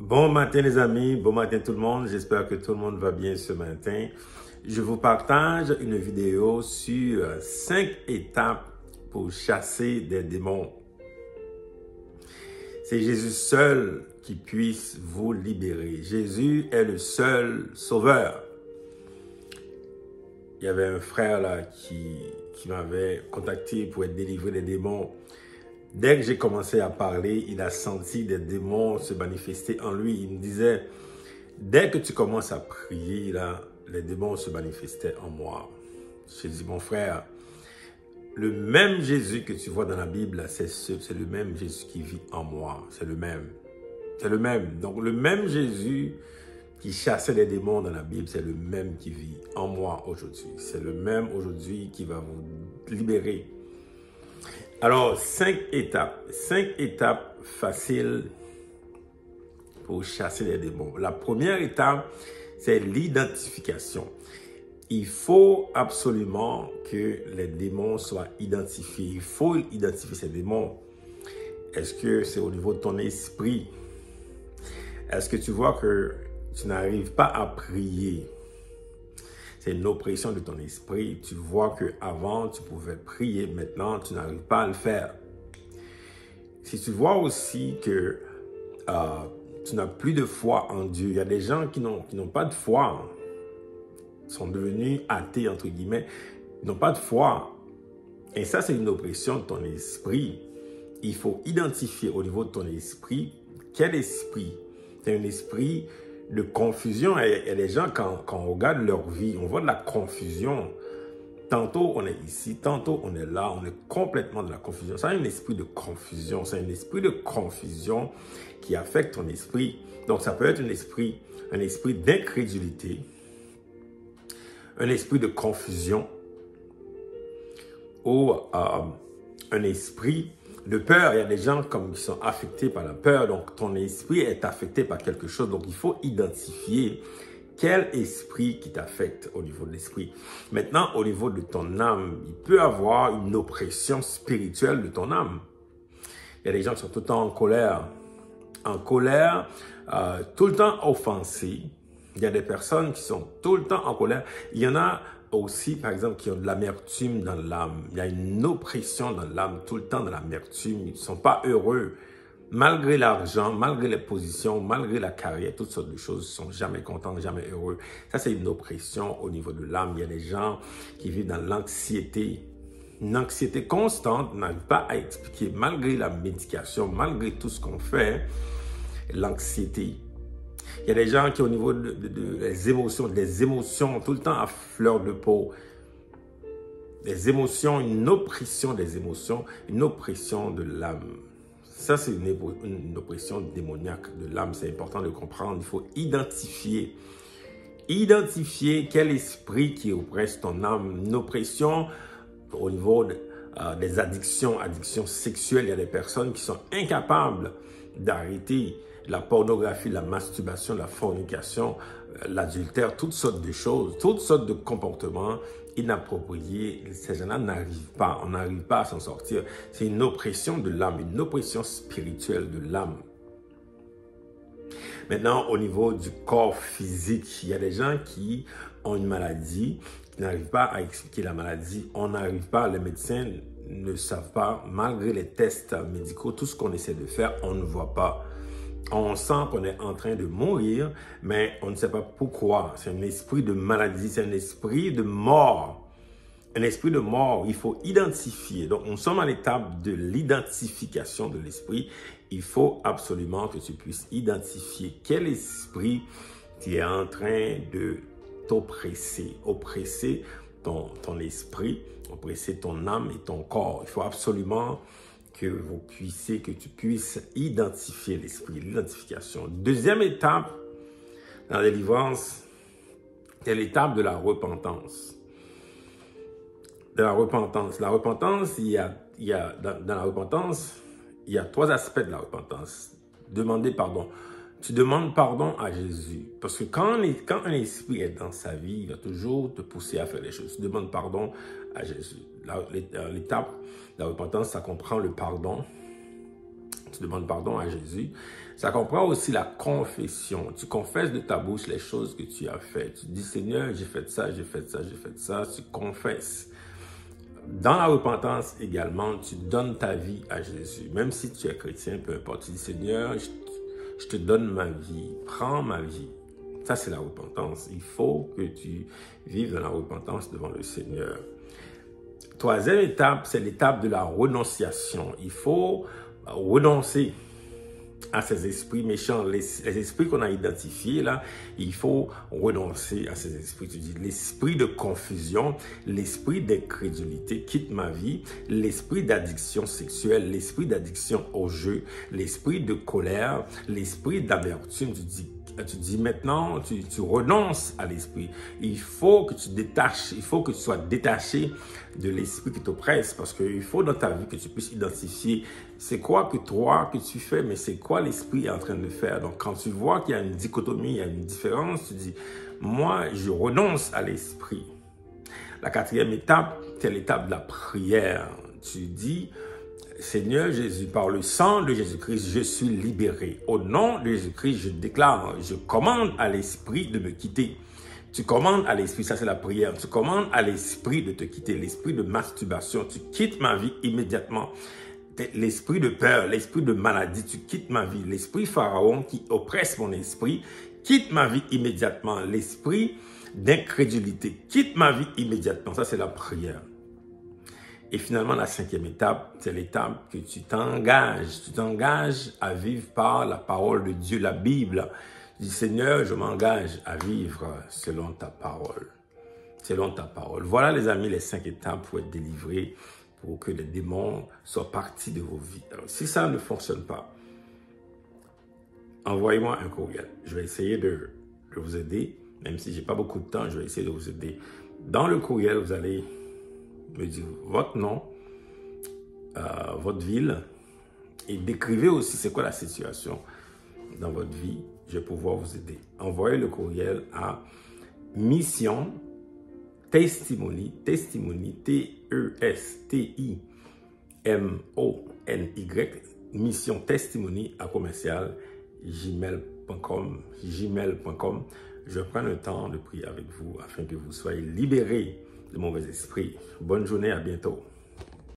Bon matin les amis, bon matin tout le monde, j'espère que tout le monde va bien ce matin. Je vous partage une vidéo sur 5 étapes pour chasser des démons. C'est Jésus seul qui puisse vous libérer. Jésus est le seul sauveur. Il y avait un frère là qui m'avait contacté pour être délivré des démons. Dès que j'ai commencé à parler, il a senti des démons se manifester en lui. Il me disait, dès que tu commences à prier, là, les démons se manifestaient en moi. J'ai dit, mon frère, le même Jésus que tu vois dans la Bible, c'est le même Jésus qui vit en moi. C'est le même. C'est le même. Donc, le même Jésus qui chassait les démons dans la Bible, c'est le même qui vit en moi aujourd'hui. C'est le même aujourd'hui qui va vous libérer. Alors, 5 étapes. 5 étapes faciles pour chasser les démons. La première étape, c'est l'identification. Il faut absolument que les démons soient identifiés. Il faut identifier ces démons. Est-ce que c'est au niveau de ton esprit? Est-ce que tu vois que tu n'arrives pas à prier? C'est une oppression de ton esprit. Tu vois qu'avant, tu pouvais prier. Maintenant, tu n'arrives pas à le faire. Si tu vois aussi que tu n'as plus de foi en Dieu, il y a des gens qui n'ont pas de foi, sont devenus athées, entre guillemets, ils n'ont pas de foi. Et ça, c'est une oppression de ton esprit. Il faut identifier au niveau de ton esprit, quel esprit? C'est un esprit de confusion. Il y a des gens, quand on regarde leur vie, on voit de la confusion. Tantôt, on est ici, tantôt, on est là, on est complètement de la confusion. C'est un esprit de confusion. C'est un esprit de confusion qui affecte ton esprit. Donc, ça peut être un esprit d'incrédulité, un esprit de confusion ou un esprit de peur. Il y a des gens qui sont affectés par la peur. Donc, ton esprit est affecté par quelque chose. Donc, il faut identifier quel esprit qui t'affecte au niveau de l'esprit. Maintenant, au niveau de ton âme, il peut y avoir une oppression spirituelle de ton âme. Il y a des gens qui sont tout le temps en colère, tout le temps offensés. Il y a des personnes qui sont tout le temps en colère. Il y en a aussi, par exemple, qui ont de l'amertume dans l'âme. Il y a une oppression dans l'âme, tout le temps de l'amertume. Ils ne sont pas heureux. Malgré l'argent, malgré les positions, malgré la carrière, toutes sortes de choses, ils ne sont jamais contents, jamais heureux. Ça, c'est une oppression au niveau de l'âme. Il y a des gens qui vivent dans l'anxiété. Une anxiété constante, n'arrive pas à expliquer, malgré la médication, malgré tout ce qu'on fait, l'anxiété. Il y a des gens qui, au niveau des émotions tout le temps à fleur de peau. Des émotions, une oppression des émotions, une oppression de l'âme. Ça, c'est une oppression démoniaque de l'âme. C'est important de comprendre. Il faut identifier quel esprit qui oppresse ton âme. Une oppression au niveau des addictions sexuelles. Il y a des personnes qui sont incapables d'arrêter la pornographie, la masturbation, la fornication, l'adultère, toutes sortes de choses, toutes sortes de comportements inappropriés. Ces gens-là n'arrivent pas, on n'arrive pas à s'en sortir. C'est une oppression de l'âme, une oppression spirituelle de l'âme. Maintenant, au niveau du corps physique, il y a des gens qui ont une maladie, qui n'arrivent pas à expliquer la maladie. On n'arrive pas, les médecins ne savent pas, malgré les tests médicaux, tout ce qu'on essaie de faire, on ne voit pas. On sent qu'on est en train de mourir, mais on ne sait pas pourquoi. C'est un esprit de maladie, c'est un esprit de mort. Un esprit de mort, il faut identifier. Donc, nous sommes à l'étape de l'identification de l'esprit. Il faut absolument que tu puisses identifier quel esprit qui est en train de t'oppresser, oppresser ton esprit, oppresser ton âme et ton corps. Il faut absolument que tu puisses identifier l'esprit, l'identification. Deuxième étape dans la délivrance, c'est l'étape de la repentance. De la repentance. La repentance, dans la repentance, il y a 3 aspects de la repentance. Demander pardon. Tu demandes pardon à Jésus. Parce que quand un esprit est dans sa vie, il va toujours te pousser à faire des choses. Tu demandes pardon à Jésus. L'étape de la repentance, ça comprend le pardon. Tu demandes pardon à Jésus. Ça comprend aussi la confession. Tu confesses de ta bouche les choses que tu as faites. Tu dis, Seigneur, j'ai fait ça, j'ai fait ça, j'ai fait ça. Tu confesses. Dans la repentance également, tu donnes ta vie à Jésus. Même si tu es chrétien, peu importe. Tu dis, Seigneur, je te donne ma vie. Prends ma vie. Ça, c'est la repentance. Il faut que tu vives dans la repentance devant le Seigneur. Troisième étape, c'est l'étape de la renonciation. Il faut renoncer à ces esprits méchants, les esprits qu'on a identifiés là, il faut renoncer à ces esprits. Tu dis l'esprit de confusion, l'esprit d'incrédulité quitte ma vie, l'esprit d'addiction sexuelle, l'esprit d'addiction au jeu, l'esprit de colère, l'esprit d'amertume. Tu dis maintenant, tu renonces à l'esprit. Il faut que tu détaches, il faut que tu sois détaché de l'esprit qui t'oppresse, parce qu'il faut dans ta vie que tu puisses identifier c'est quoi que toi, que tu fais, mais c'est quoi l'esprit est en train de faire. Donc quand tu vois qu'il y a une dichotomie, il y a une différence, tu dis, moi je renonce à l'esprit. La quatrième étape, c'est l'étape de la prière. Tu dis, Seigneur Jésus, par le sang de Jésus-Christ, je suis libéré. Au nom de Jésus-Christ, je déclare, je commande à l'esprit de me quitter. Tu commandes à l'esprit, ça c'est la prière, tu commandes à l'esprit de te quitter, l'esprit de masturbation, tu quittes ma vie immédiatement. L'esprit de peur, l'esprit de maladie, tu quittes ma vie. L'esprit pharaon qui oppresse mon esprit, quitte ma vie immédiatement. L'esprit d'incrédulité, quitte ma vie immédiatement. Ça c'est la prière. Et finalement, la cinquième étape, c'est l'étape que tu t'engages. Tu t'engages à vivre par la parole de Dieu, la Bible. Tu dis, Seigneur, je m'engage à vivre selon ta parole. Selon ta parole. Voilà, les amis, les 5 étapes pour être délivrés, pour que les démons soient partis de vos vies. Alors, si ça ne fonctionne pas, envoyez-moi un courriel. Je vais essayer de vous aider. Même si je n'ai pas beaucoup de temps, je vais essayer de vous aider. Dans le courriel, vous allez me dire votre nom, votre ville, et décrivez aussi c'est quoi la situation dans votre vie. Je vais pouvoir vous aider. Envoyez le courriel à Mission Testimony, T-E-S-T-I-M-O-N-Y, Mission Testimony @gmail.com. Je prends le temps de prier avec vous afin que vous soyez libérés de mauvais esprits. Bonne journée, à bientôt.